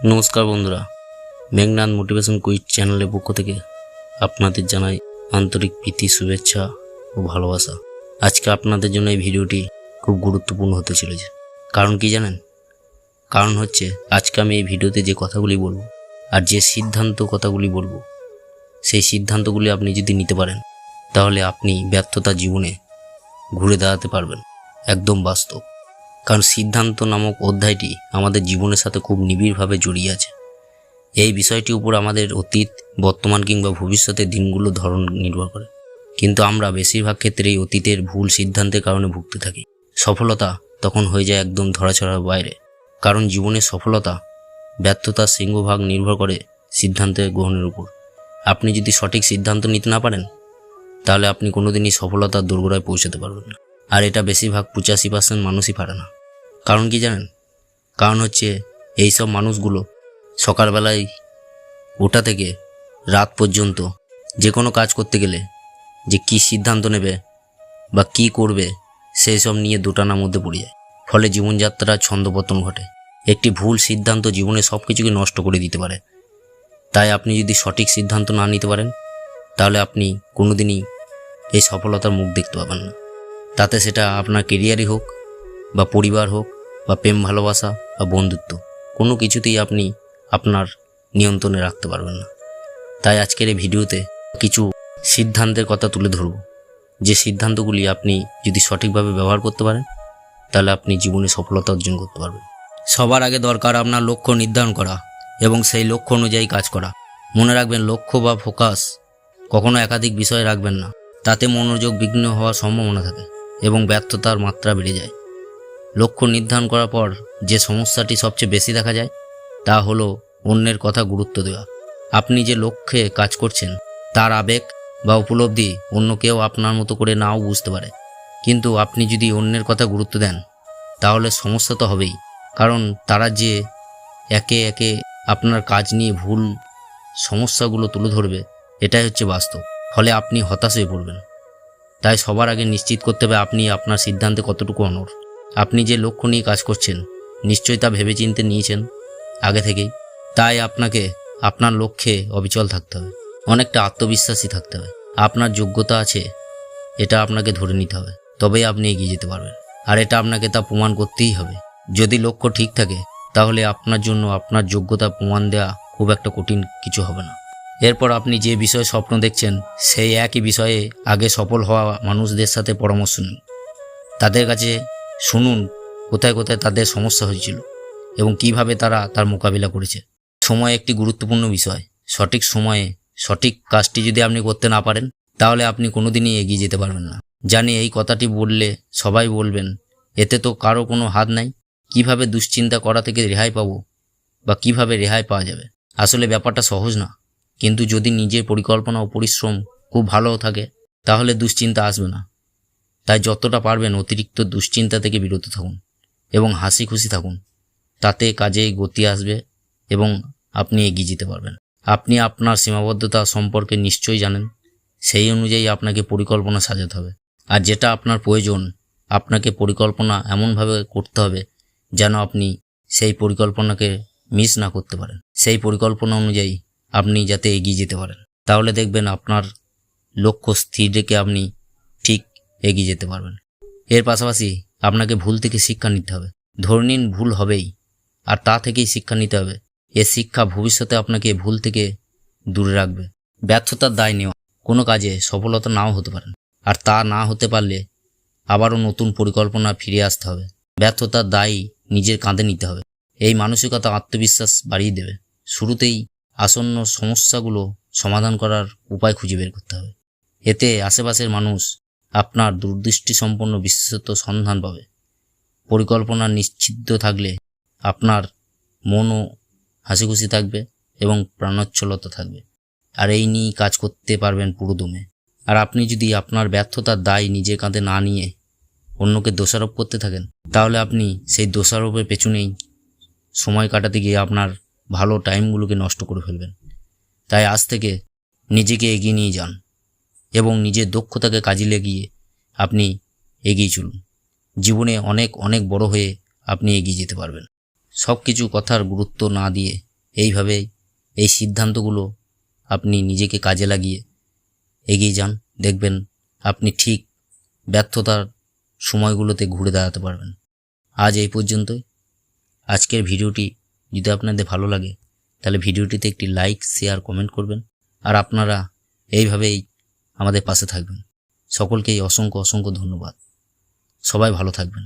নমস্কার বন্ধুরা, Meghnad motivation quiz চ্যানেলের পক্ষ থেকে আপনাদের জানাই আন্তরিক প্রীতি, শুভেচ্ছা ও ভালোবাসা। আজকে আপনাদের জন্য এই ভিডিওটি খুব গুরুত্বপূর্ণ হতে চলেছে। কারণ কি জানেন? কারণ হচ্ছে আজকে আমি এই ভিডিওতে যে কথাগুলি বলবো আর যে কথাগুলি বলবো, সেই সিদ্ধান্তগুলি আপনি যদি নিতে পারেন তাহলে আপনি ব্যর্থতা জীবনে ঘুরে দাঁড়াতে পারবেন। একদম বাস্তব। কারণ সিদ্ধান্ত নামক অধ্যায়টি আমাদের জীবনের সাথে খুব নিবিড়ভাবে জড়িয়ে আছে। এই বিষয়টির উপর আমাদের অতীত, বর্তমান কিংবা ভবিষ্যতের দিনগুলো ধরন নির্ভর করে। কিন্তু আমরা বেশিরভাগ ক্ষেত্রে এই অতীতের ভুল সিদ্ধান্তের কারণে ভুগতে থাকি। সফলতা তখন হয়ে যায় একদম ধরাছড়ার বাইরে। কারণ জীবনের সফলতা, ব্যর্থতার সিংহভাগ নির্ভর করে সিদ্ধান্তের গ্রহণের উপর। আপনি যদি সঠিক সিদ্ধান্ত নিতে না পারেন তাহলে আপনি কোনোদিনই সফলতার দোরগোড়ায় পৌঁছাতে পারবেন না। আর এটা বেশিরভাগ 85% মানুষই পারে না। কারণ কি জানেন? কারণ হচ্ছে এইসব মানুষগুলো সকালবেলায় ওঠা থেকে রাত পর্যন্ত যে কোনো কাজ করতে গেলে যে কী সিদ্ধান্ত নেবে বা কী করবে সেই সব নিয়ে দোটানার মধ্যে পড়ে যায়। ফলে জীবনযাত্রার ছন্দপতন ঘটে। একটি ভুল সিদ্ধান্ত জীবনে সব কিছুকে নষ্ট করে দিতে পারে। তাই আপনি যদি সঠিক সিদ্ধান্ত না নিতে পারেন তাহলে আপনি কোনোদিনই এই সফলতার মুখ দেখতে পাবেন না। তাতে সেটা আপনার কেরিয়ারই হোক বা পরিবার হোক বা প্রেম ভালোবাসা বা বন্ধুত্ব, কোনো কিছুতেই আপনি আপনার নিয়ন্ত্রণে রাখতে পারবেন না। তাই আজকের এই ভিডিওতে কিছু সিদ্ধান্তের কথা তুলে ধরব, যে সিদ্ধান্তগুলি আপনি যদি সঠিকভাবে ব্যবহার করতে পারেন তাহলে আপনি জীবনে সফলতা অর্জন করতে পারবেন। সবার আগে দরকার আপনার লক্ষ্য নির্ধারণ করা এবং সেই লক্ষ্য অনুযায়ী কাজ করা। মনে রাখবেন, লক্ষ্য বা ফোকাস কখনো একাধিক বিষয়ে রাখবেন না। তাতে মনোযোগ বিঘ্ন হওয়ার সম্ভাবনা থাকে এবং ব্যর্থতার মাত্রা বেড়ে যায়। লক্ষ্য নির্ধারণ করার পর যে সমস্যাটি সবচেয়ে বেশি দেখা যায় তা হলো অন্যের কথা গুরুত্ব দেওয়া। আপনি যে লক্ষ্যে কাজ করছেন তার আবেগ বা উপলব্ধি অন্য কেউ আপনার মতো করে নাও বুঝতে পারে। কিন্তু আপনি যদি অন্যের কথা গুরুত্ব দেন তাহলে সমস্যা তো হবেই। কারণ তারা যে একে একে আপনার কাজ নিয়ে ভুল সমস্যাগুলো তুলে ধরবে, এটাই হচ্ছে বাস্তব। ফলে আপনি হতাশ হয়ে পড়বেন। তাই সবার আগে নিশ্চিত করতে হবে আপনি আপনার সিদ্ধান্তে কতটুকু অনড়। আপনি যে লক্ষ্য নিয়ে কাজ করছেন নিশ্চয়ই তা ভেবেচিন্তে নিয়েছেন আগে থেকেই। তাই আপনাকে আপনার লক্ষ্যে অবিচল থাকতে হবে, অনেকটা আত্মবিশ্বাসী থাকতে হবে। আপনার যোগ্যতা আছে এটা আপনাকে ধরে নিতে হবে, তবেই আপনি এগিয়ে যেতে পারবেন। আর এটা আপনাকে তা প্রমাণ করতেই হবে। যদি লক্ষ্য ঠিক থাকে তাহলে আপনার জন্য আপনার যোগ্যতা প্রমাণ দেওয়া খুব একটা কঠিন কিছু হবে না। এরপর আপনি যে বিষয়ে স্বপ্ন দেখছেন সেই একই বিষয়ে আগে সফল হওয়া মানুষদের সাথে পরামর্শ নিন। তাদের কাছে শুনুন কোথায় কোথায় তাদের সমস্যা হয়েছিল এবং কিভাবে তারা তার মোকাবিলা করেছে। সময় একটি গুরুত্বপূর্ণ বিষয়। সঠিক সময়ে সঠিক কাজটি যদি আপনি করতে না পারেন তাহলে আপনি কোনোদিনই এগিয়ে যেতে পারবেন না। জানি এই কথাটি বললে সবাই বলবেন, এতে তো কারো কোনো হাত নাই, কিভাবে দুশ্চিন্তা করা থেকে রেহাই পাবো বা কিভাবে রেহাই পাওয়া যাবে। আসলে ব্যাপারটা সহজ না, কিন্তু যদি নিজের পরিকল্পনা ও পরিশ্রম খুব ভালো থাকে তাহলে দুশ্চিন্তা আসবে না। তাই যতটা পারবেন অতিরিক্ত দুশ্চিন্তা থেকে বিরত থাকুন এবং হাসি খুশি থাকুন। তাতে কাজে গতি আসবে এবং আপনি এগিয়ে যেতে পারবেন। আপনি আপনার সীমাবদ্ধতা সম্পর্কে নিশ্চয়ই জানেন। সেই অনুযায়ী আপনাকে পরিকল্পনা সাজাতে হবে। আর যেটা আপনার প্রয়োজন আপনাকে পরিকল্পনা এমনভাবে করতে হবে যেন আপনি সেই পরিকল্পনাকে মিস না করতে পারেন। সেই পরিকল্পনা অনুযায়ী আপনি যাতে এগিয়ে যেতে পারেন, তাহলে দেখবেন আপনার লক্ষ্য স্থির রেখে আপনি ঠিক এগিয়ে যেতে পারবেন। এর পাশাপাশি আপনাকে ভুল থেকে শিক্ষা নিতে হবে। ধরে নিন ভুল হবেই, আর তা থেকেই শিক্ষা নিতে হবে। এ শিক্ষা ভবিষ্যতে আপনাকে ভুল থেকে দূরে রাখবে। ব্যর্থতার দায় নেওয়া, কোনো কাজে সফলতা নাও হতে পারেন, আর তা না হতে পারলে আবারও নতুন পরিকল্পনা ফিরে আসতে হবে। ব্যর্থতার দায় নিজের কাঁধে নিতে হবে। এই মানসিকতা আত্মবিশ্বাস বাড়িয়ে দেবে। শুরুতেই আসন্ন সমস্যাগুলো সমাধান করার উপায় খুঁজে বের করতে হবে। এতে আশেপাশের মানুষ আপনার দূরদৃষ্টিসম্পন্ন বিশেষত্ব সন্ধান পাবে। পরিকল্পনা নিশ্চিত থাকলে আপনার মনও হাসি খুশি থাকবে এবং প্রাণোচ্ছলতা থাকবে, আর এই নিয়েই কাজ করতে পারবেন পুরো দমে। আর আপনি যদি আপনার ব্যর্থতার দায় নিজের কাঁধে না নিয়ে অন্যকে দোষারোপ করতে থাকেন তাহলে আপনি সেই দোষারোপের পেছনেই সময় কাটাতে গিয়ে আপনার ভালো টাইমগুলোকে নষ্ট করে ফেলবেন। তাই আজ থেকে নিজেকে এগিয়ে নিয়ে যান এবং নিজের দক্ষতাকে কাজে লাগিয়ে আপনি এগিয়ে চলুন। জীবনে অনেক অনেক বড় হয়ে আপনি এগিয়ে যেতে পারবেন। সব কিছু কথার গুরুত্ব না দিয়ে এইভাবেই এই সিদ্ধান্তগুলো আপনি নিজেকে কাজে লাগিয়ে এগিয়ে যান, দেখবেন আপনি ঠিক ব্যর্থতার সময়গুলোতে ঘুরে দাঁড়াতে পারবেন। আজ এই পর্যন্তই। আজকের ভিডিওটি যদি আপনাদের ভালো লাগে তাহলে ভিডিওটিতে একটি লাইক, শেয়ার, কমেন্ট করবেন। আর আপনারা এইভাবেই আমাদের পাশে থাকবেন। সকলকেই অসংখ্য অসংখ্য ধন্যবাদ। সবাই ভালো থাকবেন।